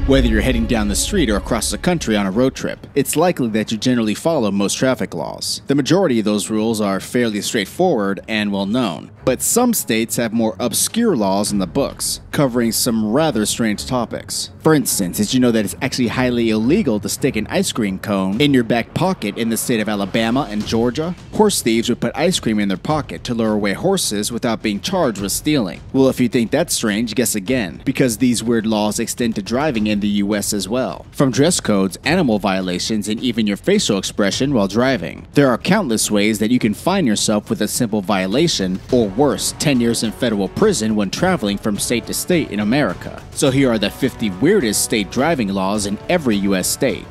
Whether you're heading down the street or across the country on a road trip, it's likely that you generally follow most traffic laws. The majority of those rules are fairly straightforward and well known, but some states have more obscure laws in the books, covering some rather strange topics. For instance, did you know that it's actually highly illegal to stick an ice cream cone in your back pocket in the state of Alabama and Georgia? Horse thieves would put ice cream in their pocket to lure away horses without being charged with stealing. Well, if you think that's strange, guess again, because these weird laws extend to driving in the US as well. From dress codes, animal violations, and even your facial expression while driving. There are countless ways that you can find yourself with a simple violation, or worse, 10 years in federal prison when traveling from state to state in America. So here are the 50 weirdest state driving laws in every US state.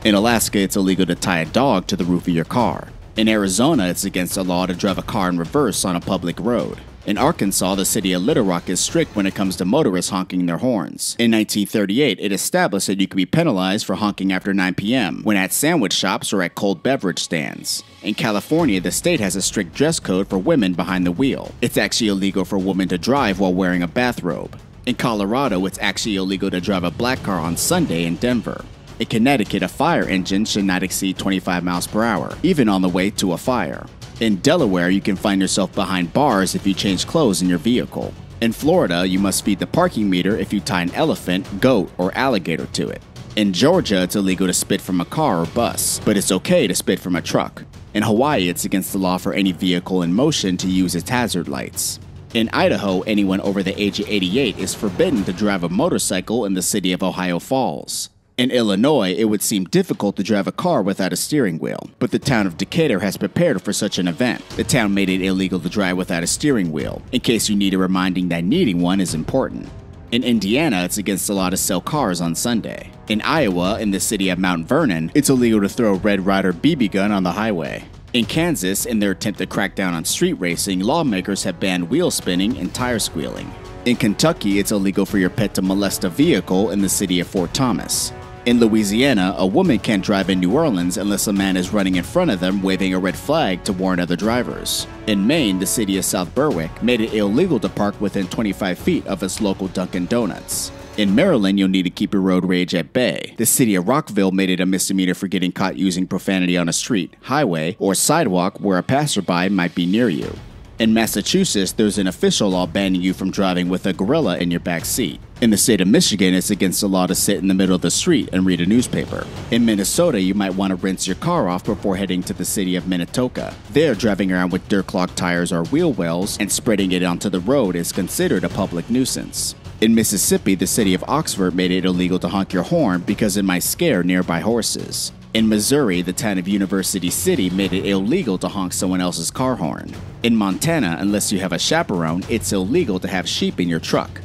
In Alaska, it's illegal to tie a dog to the roof of your car. In Arizona, it's against the law to drive a car in reverse on a public road. In Arkansas, the city of Little Rock is strict when it comes to motorists honking their horns. In 1938, it established that you could be penalized for honking after 9 p.m. when at sandwich shops or at cold beverage stands. In California, the state has a strict dress code for women behind the wheel. It's actually illegal for a woman to drive while wearing a bathrobe. In Colorado, it's actually illegal to drive a black car on Sunday in Denver. In Connecticut, a fire engine should not exceed 25 miles per hour, even on the way to a fire. In Delaware, you can find yourself behind bars if you change clothes in your vehicle. In Florida, you must feed the parking meter if you tie an elephant, goat, or alligator to it. In Georgia, it's illegal to spit from a car or bus, but it's okay to spit from a truck. In Hawaii, it's against the law for any vehicle in motion to use its hazard lights. In Idaho, anyone over the age of 88 is forbidden to drive a motorcycle in the city of Ohio Falls. In Illinois, it would seem difficult to drive a car without a steering wheel, but the town of Decatur has prepared for such an event. The town made it illegal to drive without a steering wheel, in case you need a reminding that needing one is important. In Indiana, it's against the law to sell cars on Sunday. In Iowa, in the city of Mount Vernon, it's illegal to throw a Red Ryder BB gun on the highway. In Kansas, in their attempt to crack down on street racing, lawmakers have banned wheel spinning and tire squealing. In Kentucky, it's illegal for your pet to molest a vehicle in the city of Fort Thomas. In Louisiana, a woman can't drive in New Orleans unless a man is running in front of them waving a red flag to warn other drivers. In Maine, the city of South Berwick made it illegal to park within 25 feet of its local Dunkin' Donuts. In Maryland, you'll need to keep your road rage at bay. The city of Rockville made it a misdemeanor for getting caught using profanity on a street, highway, or sidewalk where a passerby might be near you. In Massachusetts, there's an official law banning you from driving with a gorilla in your back seat. In the state of Michigan, it's against the law to sit in the middle of the street and read a newspaper. In Minnesota, you might want to rinse your car off before heading to the city of Minnetonka. There, driving around with dirt-clogged tires or wheel wells and spreading it onto the road is considered a public nuisance. In Mississippi, the city of Oxford made it illegal to honk your horn because it might scare nearby horses. In Missouri, the town of University City made it illegal to honk someone else's car horn. In Montana, unless you have a chaperone, it's illegal to have sheep in your truck.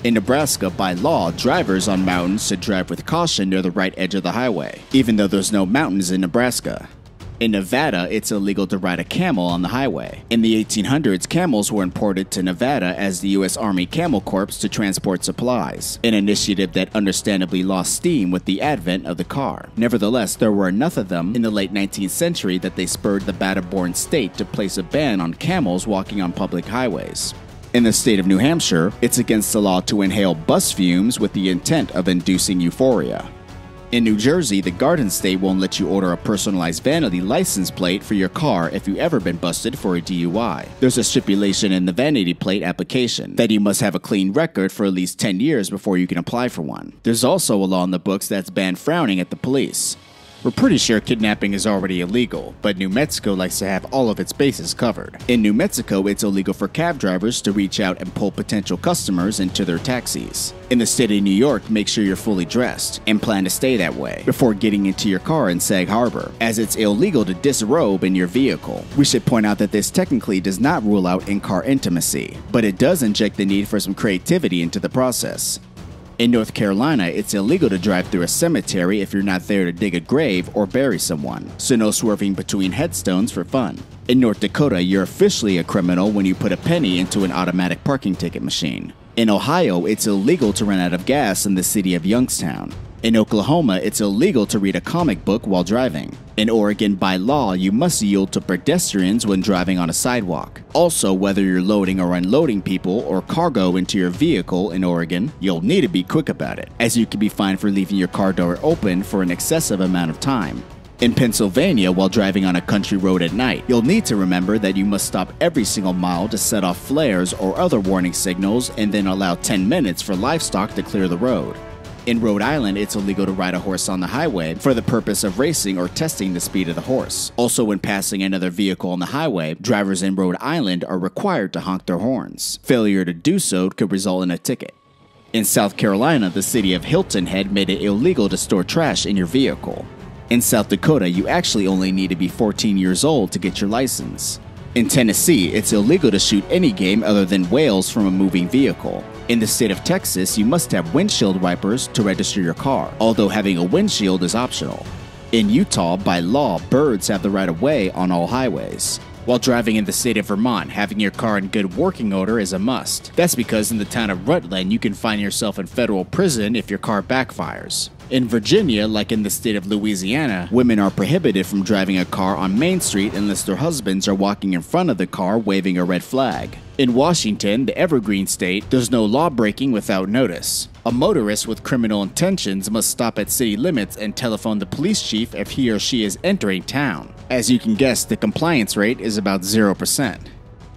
In Nebraska, by law, drivers on mountains should drive with caution near the right edge of the highway, even though there's no mountains in Nebraska. In Nevada, it's illegal to ride a camel on the highway. In the 1800s, camels were imported to Nevada as the U.S. Army Camel Corps to transport supplies, an initiative that understandably lost steam with the advent of the car. Nevertheless, there were enough of them in the late 19th century that they spurred the Battleborn state to place a ban on camels walking on public highways. In the state of New Hampshire, it's against the law to inhale bus fumes with the intent of inducing euphoria. In New Jersey, the Garden State won't let you order a personalized vanity license plate for your car if you've ever been busted for a DUI. There's a stipulation in the vanity plate application that you must have a clean record for at least 10 years before you can apply for one. There's also a law in the books that's banned frowning at the police. We're pretty sure kidnapping is already illegal, but New Mexico likes to have all of its bases covered. In New Mexico, it's illegal for cab drivers to reach out and pull potential customers into their taxis. In the state of New York, make sure you're fully dressed, and plan to stay that way, before getting into your car in Sag Harbor, as it's illegal to disrobe in your vehicle. We should point out that this technically does not rule out in-car intimacy, but it does inject the need for some creativity into the process. In North Carolina, it's illegal to drive through a cemetery if you're not there to dig a grave or bury someone, so no swerving between headstones for fun. In North Dakota, you're officially a criminal when you put a penny into an automatic parking ticket machine. In Ohio, it's illegal to run out of gas in the city of Youngstown. In Oklahoma, it's illegal to read a comic book while driving. In Oregon, by law, you must yield to pedestrians when driving on a sidewalk. Also, whether you're loading or unloading people or cargo into your vehicle in Oregon, you'll need to be quick about it, as you can be fined for leaving your car door open for an excessive amount of time. In Pennsylvania, while driving on a country road at night, you'll need to remember that you must stop every single mile to set off flares or other warning signals and then allow 10 minutes for livestock to clear the road. In Rhode Island, it's illegal to ride a horse on the highway for the purpose of racing or testing the speed of the horse. Also, when passing another vehicle on the highway, drivers in Rhode Island are required to honk their horns. Failure to do so could result in a ticket. In South Carolina, the city of Hilton Head made it illegal to store trash in your vehicle. In South Dakota, you actually only need to be 14 years old to get your license. In Tennessee, it's illegal to shoot any game other than whales from a moving vehicle. In the state of Texas, you must have windshield wipers to register your car, although having a windshield is optional. In Utah, by law, birds have the right of way on all highways. While driving in the state of Vermont, having your car in good working order is a must. That's because in the town of Rutland, you can find yourself in federal prison if your car backfires. In Virginia, like in the state of Louisiana, women are prohibited from driving a car on Main Street unless their husbands are walking in front of the car waving a red flag. In Washington, the Evergreen State, there's no law breaking without notice. A motorist with criminal intentions must stop at city limits and telephone the police chief if he or she is entering town. As you can guess, the compliance rate is about 0%.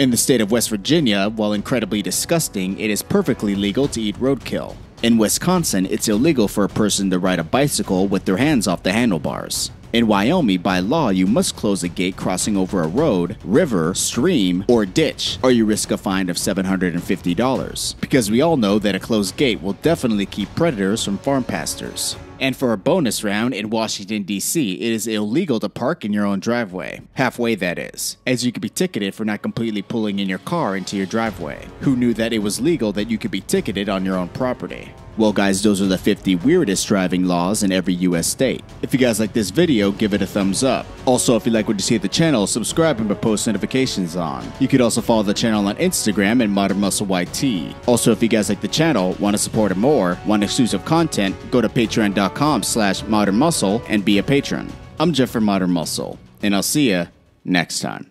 In the state of West Virginia, while incredibly disgusting, it is perfectly legal to eat roadkill. In Wisconsin, it's illegal for a person to ride a bicycle with their hands off the handlebars. In Wyoming, by law, you must close a gate crossing over a road, river, stream, or ditch, or you risk a fine of $750, because we all know that a closed gate will definitely keep predators from farm pastures. And for a bonus round, in Washington, D.C., it is illegal to park in your own driveway. Halfway, that is, as you could be ticketed for not completely pulling in your car into your driveway. Who knew that it was legal that you could be ticketed on your own property? Well guys, those are the 50 weirdest driving laws in every US state. If you guys like this video, give it a thumbs up. Also, if you like what you see at the channel, subscribe and put post notifications on. You could also follow the channel on Instagram at Modern Muscle YT. Also, if you guys like the channel, want to support it more, want exclusive content, go to patreon.com/modernmuscle and be a patron. I'm Jeff from Modern Muscle, and I'll see ya next time.